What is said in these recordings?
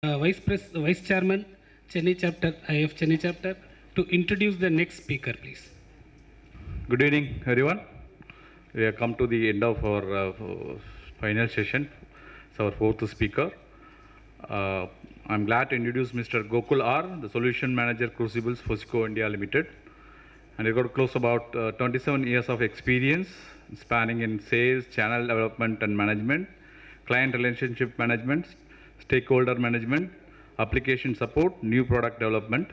Vice Chairman, Chennai Chapter, IIF Chennai Chapter, to introduce the next speaker, please. Good evening, everyone. We have come to the end of our final session. It's our fourth speaker. I'm glad to introduce Mr. Gokul R, the Solution Manager, Crucibles, FOSECO India Limited. And he got close about 27 years of experience spanning in sales, channel development and management, client relationship management, stakeholder management, application support, new product development.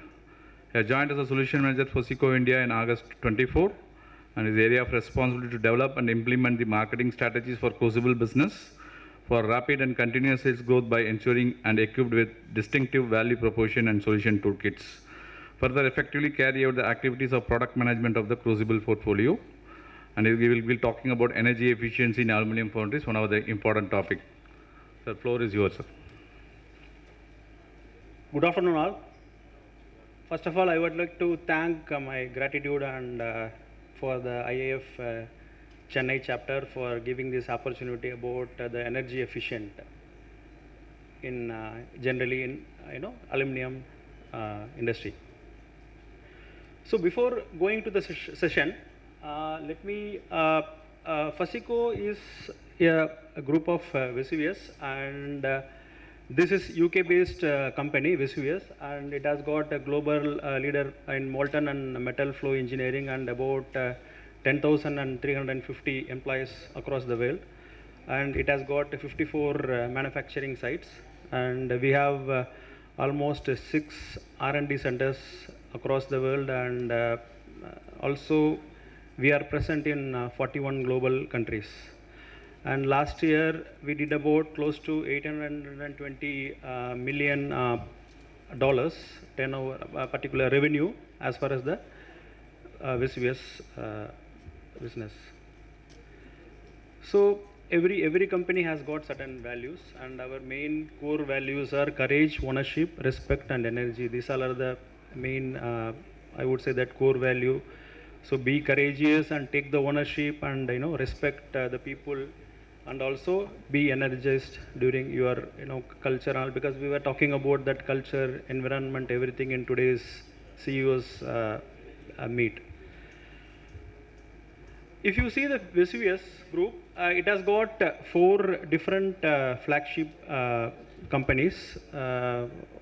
He has joined as a Solution Manager for FOSECO India in August 24, and his area of responsibility to develop and implement the marketing strategies for Crucible business for rapid and continuous sales growth by ensuring and equipped with distinctive value proposition and solution toolkits. Further effectively carry out the activities of product management of the Crucible portfolio. And we will be talking about energy efficiency in aluminum foundries, one of the important topic. The floor is yours, sir. Good afternoon all. First of all, I would like to thank my gratitude and for the IIF Chennai chapter for giving this opportunity about the energy efficient in generally in aluminum industry. So before going to the session, let me FOSECO is a group of Vesuvius, and this is UK based company Vesuvius, and it has got a global leader in molten and metal flow engineering and about 10,350 employees across the world, and it has got 54 manufacturing sites, and we have almost 6 R&D centers across the world, and also we are present in 41 global countries. And last year we did about close to $820 million turnover, particular revenue as far as the Vesuvius business. So every company has got certain values, and our main core values are courage, ownership, respect, and energy. These all are the main, I would say, that core value. So be courageous and take the ownership, and respect the people, and also be energized during your culture, because we were talking about that culture, environment, everything in today's CEO's meet. If you see the Vesuvius group, it has got 4 different flagship companies.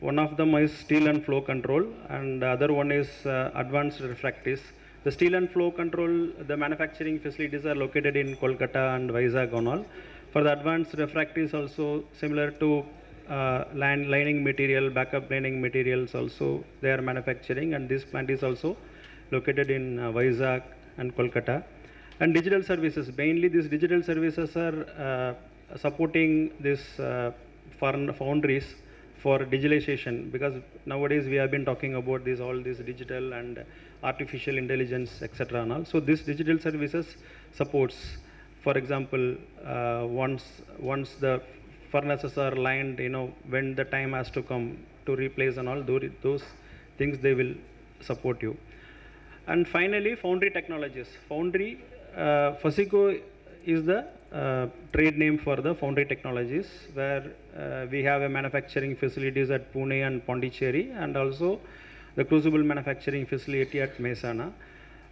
One of them is steel and flow control, and the other one is advanced refractories. The steel and flow control, the manufacturing facilities are located in Kolkata and Vizag and all. For the advanced refractories also similar to lining material, backup lining materials also they are manufacturing, and this plant is also located in Vizag and Kolkata. And digital services, mainly these digital services are supporting this foundries for digitalization, because nowadays we have been talking about this all this digital and artificial intelligence, etc. and all. So this digital services supports, for example, once the furnaces are lined, when the time has to come to replace and all those things, they will support you. And finally, Foundry technologies. Foundry, FOSECO is the trade name for the Foundry technologies, where we have a manufacturing facilities at Pune and Pondicherry, and also the Crucible manufacturing facility at Mehsana.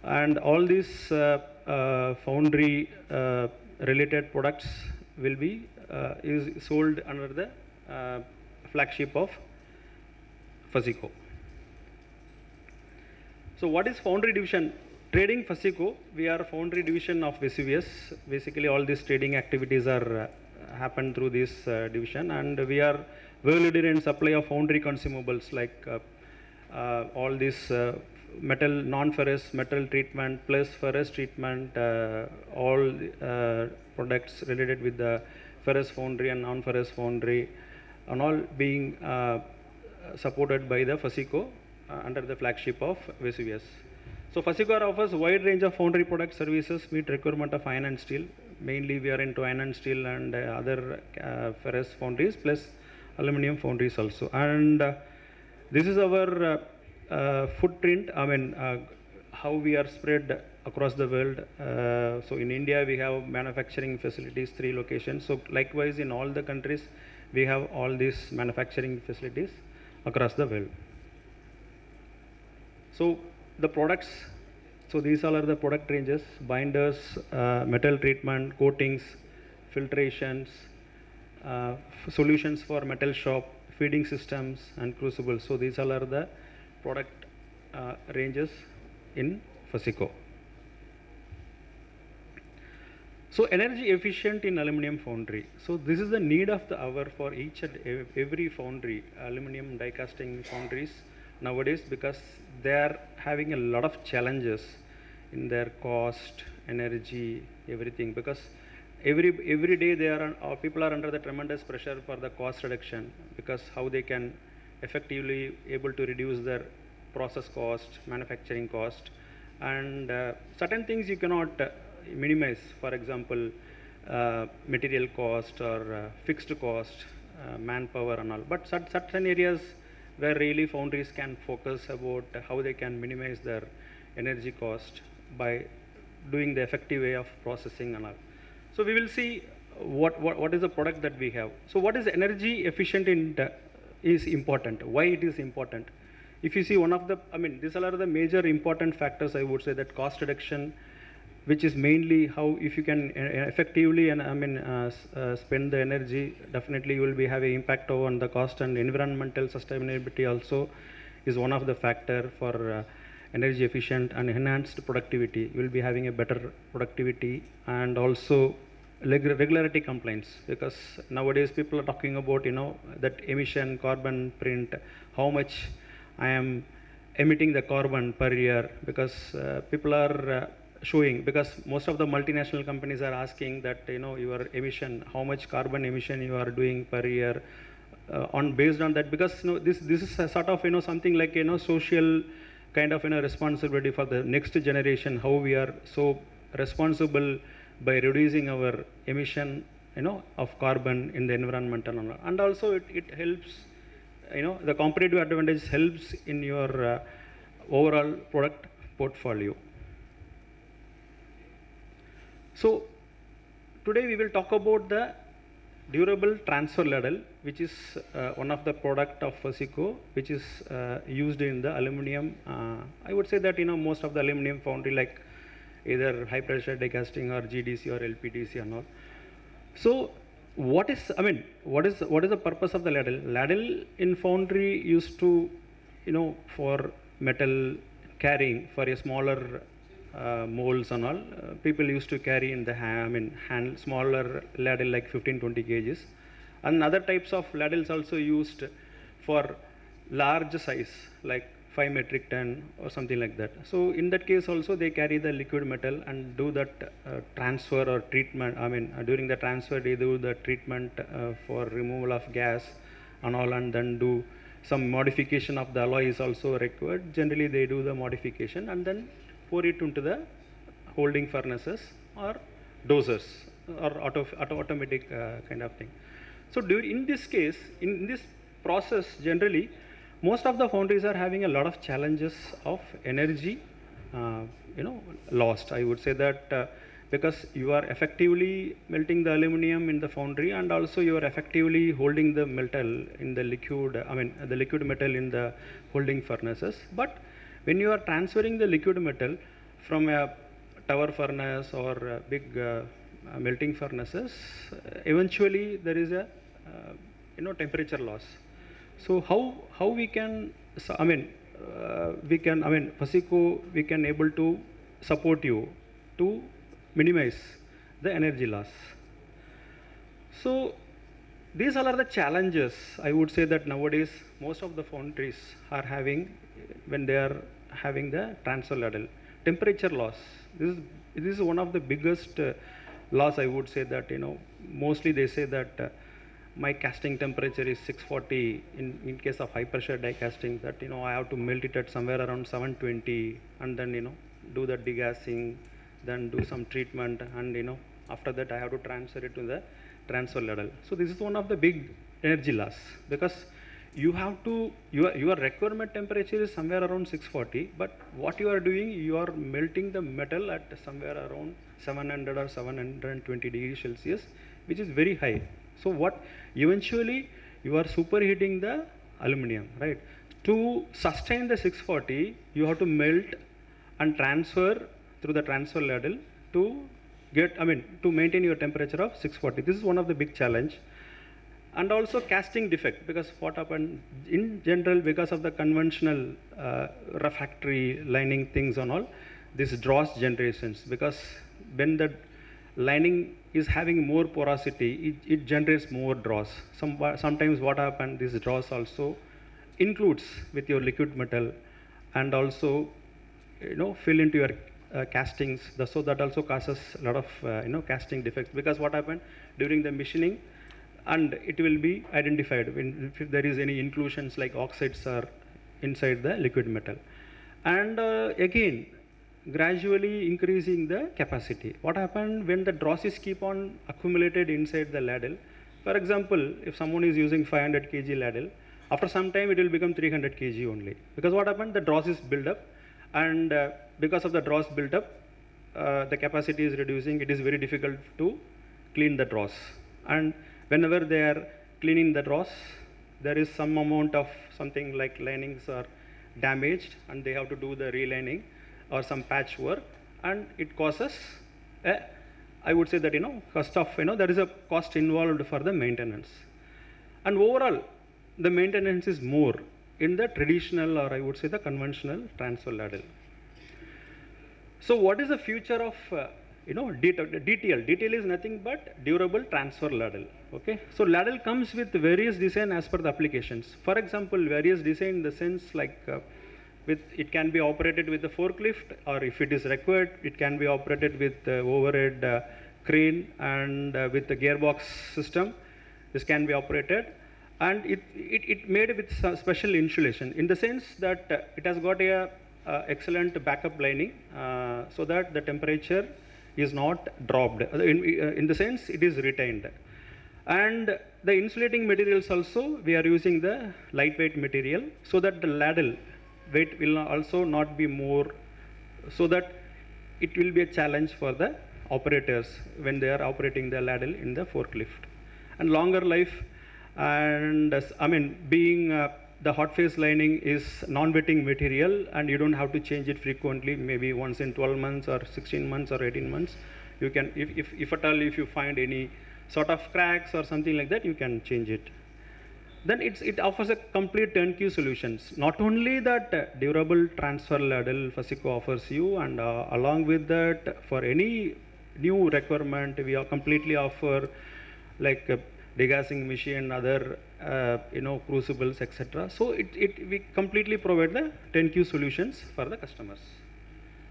And all these Foundry related products will be is sold under the flagship of FOSECO. So what is Foundry division? Trading FOSECO, we are a Foundry division of Vesuvius. Basically all these trading activities are happen through this division, and we are world leader in supply of Foundry consumables like all this metal, non-ferrous metal treatment plus ferrous treatment, all products related with the ferrous foundry and non-ferrous foundry, and all being supported by the FOSECO under the flagship of Vesuvius. So FOSECO offers a wide range of foundry product services meet requirement of iron and steel. Mainly we are into iron and steel and other ferrous foundries plus aluminum foundries also. And this is our footprint, how we are spread across the world. So in India we have manufacturing facilities, 3 locations. So likewise in all the countries we have all these manufacturing facilities across the world. So the products, so these all are the product ranges: binders, metal treatment, coatings, filtrations, solutions for metal shop, feeding systems, and crucibles. So these all are the product ranges in FOSECO. So energy efficient in aluminum foundry. So this is the need of the hour for each and every foundry, aluminum die casting foundries nowadays, because they are having a lot of challenges in their cost, energy, everything, because every day they are people are under the tremendous pressure for the cost reduction, because how they can effectively able to reduce their process cost, manufacturing cost, and certain things you cannot minimize, for example material cost or fixed cost, manpower and all, but certain areas where really foundries can focus about how they can minimize their energy cost by doing the effective way of processing and all. So we will see what is the product that we have. So what is energy efficient in is important. Why it is important? If you see one of the, I mean, these are the major important factors, I would say, that cost reduction, which is mainly how if you can effectively and spend the energy, definitely you will be having impact on the cost, and environmental sustainability also is one of the factor for energy efficient and enhanced productivity. You will be having a better productivity, and also regularity compliance, because nowadays people are talking about, you know, that emission, carbon print, how much I am emitting the carbon per year, because people are showing, because most of the multinational companies are asking that, you know, your emission, how much carbon emission you are doing per year, on based on that, because you know, this is a sort of, you know, something like, you know, social kind of, you know, responsibility for the next generation, how we are so responsible by reducing our emission, you know, of carbon in the environment, and also it helps, you know, the competitive advantage helps in your overall product portfolio. So today we will talk about the durable transfer ladle, which is one of the product of FOSECO, which is used in the aluminum. I would say that, you know, most of the aluminum foundry, like either high pressure die casting or GDC or LPDC and all. So what is the purpose of the ladle? Ladle in foundry used to, you know, for metal carrying, for a smaller molds and all, people used to carry in the hand smaller ladle like 15-20 kgs, and other types of ladles also used for large size like 5 metric ton or something like that. So in that case also they carry the liquid metal and do that transfer or treatment. During the transfer they do the treatment for removal of gas and all, and then do some modification of the alloy is also required. Generally they do the modification and then pour it into the holding furnaces or dosers or automatic kind of thing. So in this case, in this process, generally most of the foundries are having a lot of challenges of energy lost. I would say that because you are effectively melting the aluminum in the foundry, and also you are effectively holding the metal in the liquid, the liquid metal in the holding furnaces. But when you are transferring the liquid metal from a tower furnace or a big melting furnaces, eventually there is a temperature loss. So how we can, FOSECO, we can able to support you to minimize the energy loss. So these all are the challenges, I would say, that nowadays most of the foundries are having when they are having the transfer ladle. Temperature loss. This is one of the biggest loss, I would say, that, mostly they say that my casting temperature is 640 in case of high pressure die casting, that I have to melt it at somewhere around 720 and then do the degassing, then do some treatment, and after that I have to transfer it to the transfer ladle. So this is one of the big energy loss, because you have to, your requirement temperature is somewhere around 640, but what you are doing, you are melting the metal at somewhere around 700 or 720 degrees Celsius, which is very high. So what eventually you are superheating the aluminum, right? To sustain the 640, you have to melt and transfer through the transfer ladle to to maintain your temperature of 640. This is one of the big challenge. And also casting defect, because what happened in general, because of the conventional refractory lining things and all, this dross generations, because when the lining is having more porosity, it generates more dross. Sometimes what happens, this dross also includes with your liquid metal and also fill into your castings. So that also causes a lot of casting defects, because what happened during the machining, and it will be identified if there is any inclusions like oxides are inside the liquid metal. And again, gradually increasing the capacity. What happened when the drosses keep on accumulated inside the ladle? For example, if someone is using 500 kg ladle, after some time it will become 300 kg only. Because what happened? The drosses build up, and because of the dross build up, the capacity is reducing. It is very difficult to clean the dross. And whenever they are cleaning the dross, there is some amount of something like linings are damaged, and they have to do the relining or some patch work, and it causes I would say that cost of there is a cost involved for the maintenance. And overall, the maintenance is more in the traditional, or I would say the conventional transfer ladle. So what is the future of DTL? DTL is nothing but durable transfer ladle. Okay, so ladle comes with various design as per the applications. For example, various design in the sense like it can be operated with a forklift, or if it is required, it can be operated with overhead crane and with the gearbox system. This can be operated, and it made with special insulation in the sense that it has got a excellent backup lining, so that the temperature is not dropped. In the sense, it is retained. And the insulating materials also, we are using the lightweight material, so that the ladle weight will also not be more, so that it will be a challenge for the operators when they are operating the ladle in the forklift. And longer life, and being the hot face lining is non-wetting material, and you don't have to change it frequently, maybe once in 12 months or 16 months or 18 months. You can, if at all, if you find any sort of cracks or something like that, you can change it. Then it offers a complete turnkey solutions. Not only that durable transfer ladle FOSECO offers you, and along with that, for any new requirement, we are completely offer like degassing machine, other crucibles, etc. So we completely provide the turnkey solutions for the customers.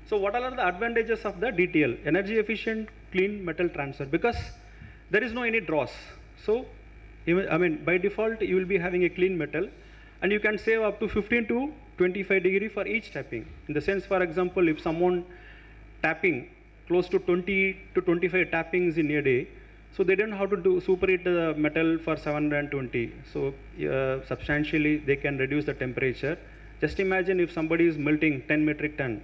So what are the advantages of the DTL? Energy efficient, clean metal transfer, because there is no any dross. So by default, you will be having a clean metal, and you can save up to 15 to 25 degree for each tapping. In the sense, for example, if someone tapping close to 20 to 25 tappings in a day, so they don't have to superheat the metal for 720. So substantially, they can reduce the temperature. Just imagine if somebody is melting 10 metric ton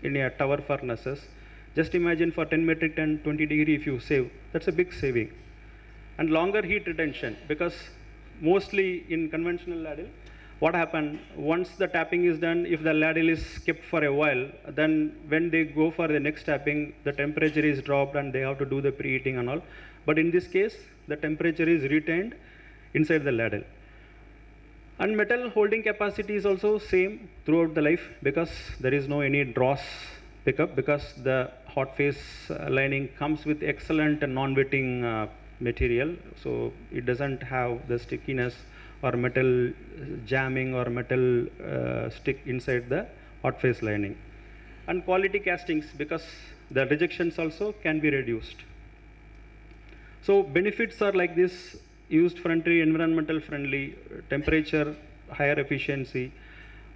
in a tower furnaces. Just imagine for 10 metric ton, 20 degree if you save, that's a big saving. And longer heat retention, because mostly in conventional ladle, what happened, once the tapping is done, if the ladle is kept for a while, then when they go for the next tapping, the temperature is dropped and they have to do the preheating and all. But in this case, the temperature is retained inside the ladle. And metal holding capacity is also same throughout the life, because there is no any dross pickup, because the hot face lining comes with excellent non-wetting material, so it doesn't have the stickiness or metal jamming or metal stick inside the hot face lining. And quality castings, because the rejections also can be reduced. So benefits are like this: used friendly, environmental friendly, temperature, higher efficiency,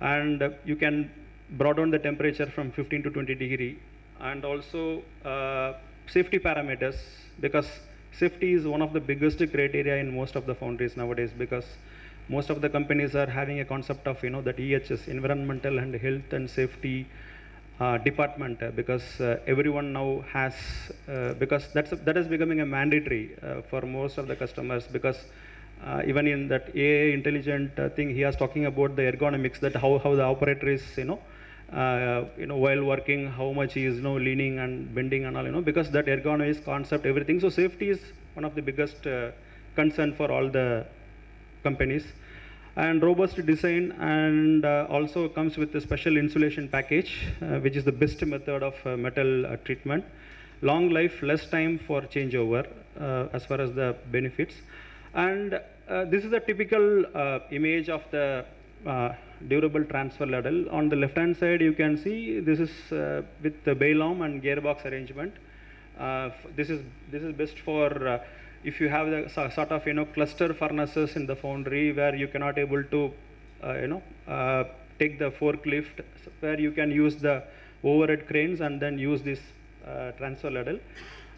and you can brought down the temperature from 15 to 20 degree, and also safety parameters, because safety is one of the biggest criteria in most of the foundries nowadays, because most of the companies are having a concept of that EHS, environmental and health and safety, department because everyone now has because that is becoming a mandatory for most of the customers because even in that AI intelligent thing he was talking about the ergonomics, that how the operator is while working, how much he is leaning and bending and all, because that ergonomics concept, everything. So safety is one of the biggest concern for all the companies. And robust design, and also comes with a special insulation package, which is the best method of metal treatment. Long life, less time for changeover as far as the benefits. And this is a typical image of the durable transfer ladle. On the left hand side you can see this is with the bail arm and gearbox arrangement. This is best for if you have the sort of cluster furnaces in the foundry where you cannot able to take the forklift, where you can use the overhead cranes and then use this transfer ladle.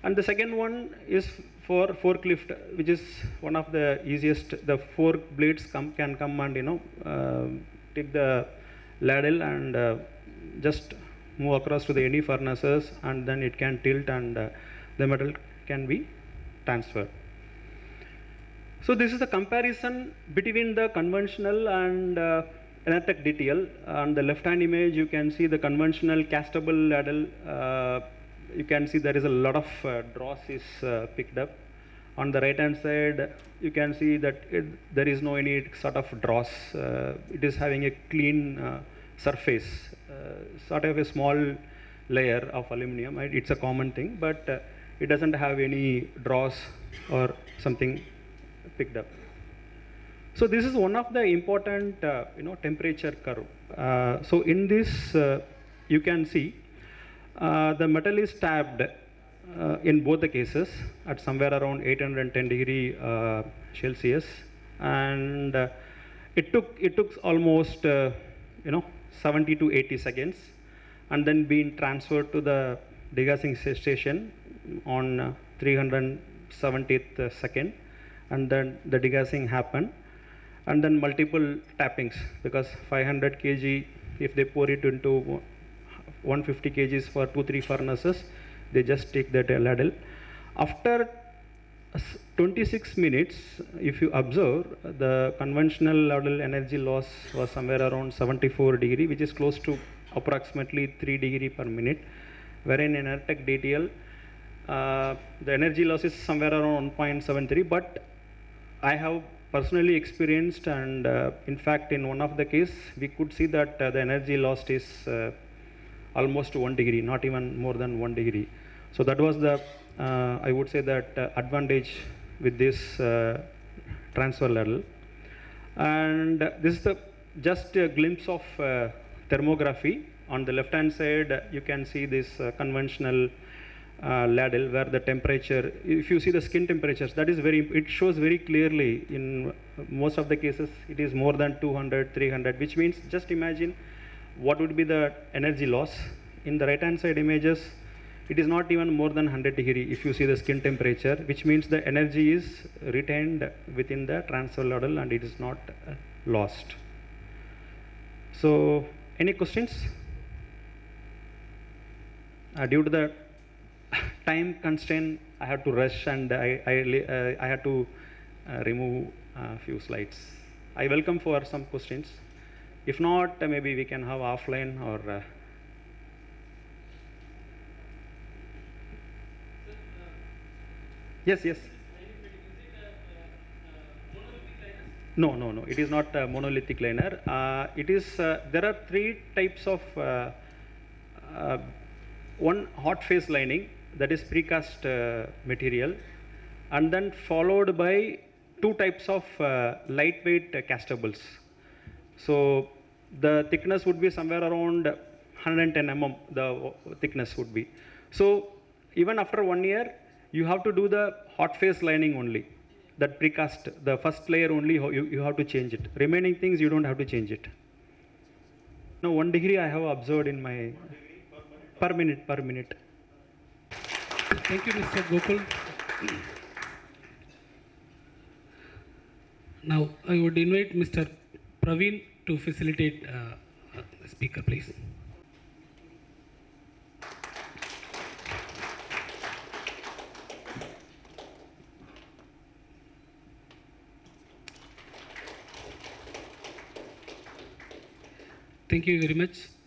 And the second one is for forklift, which is one of the easiest. The fork blades can come and take the ladle and just move across to the any furnaces, and then it can tilt and the metal can be transferred. So this is the comparison between the conventional and Enertech detail. On the left hand image you can see the conventional castable ladle. You can see there is a lot of dross is picked up. On the right hand side you can see that there is no any sort of dross. It is having a clean surface, sort of a small layer of aluminum. Right? It's a common thing, but it doesn't have any dross or something picked up. So this is one of the important temperature curve. So in this you can see the metal is tapped in both the cases at somewhere around 810 degree Celsius, and it took almost 70 to 80 seconds, and then being transferred to the degassing station on 370th second, and then the degassing happened, and then multiple tappings, because 500 kg if they pour it into 150 kgs for 2-3 furnaces, they just take that ladle. After 26 minutes, if you observe, the conventional ladle energy loss was somewhere around 74 degree, which is close to approximately 3 degree per minute, wherein in Enertech DTL, the energy loss is somewhere around 1.73, but I have personally experienced, and in fact in one of the case we could see that the energy loss is almost 1 degree, not even more than 1 degree. So that was the I would say that advantage with this transfer ladle. And this is just a glimpse of thermography. On the left hand side you can see this conventional ladle, where the temperature, if you see the skin temperatures, that is it shows very clearly. In most of the cases it is more than 200, 300, which means just imagine what would be the energy loss. In the right hand side images, it is not even more than 100 degree if you see the skin temperature, which means the energy is retained within the transfer ladle and it is not lost. So any questions? Due to the time constraint, I had to rush, and I had to remove a few slides. I welcome for some questions. If not, maybe we can have offline or. Yes. No. It is not a monolithic liner. It is. There are 3 types of. One hot phase lining, that is precast material, and then followed by 2 types of lightweight castables. So the thickness would be somewhere around 110 mm, the thickness would be. So even after 1 year, you have to do the hot phase lining only. That precast, the first layer only, you have to change it. Remaining things you don't have to change it. Now 1 degree I have observed in my per minute. Thank you, Mr. Gokul. Now I would invite Mr. Praveen to facilitate the speaker, please. Thank you very much.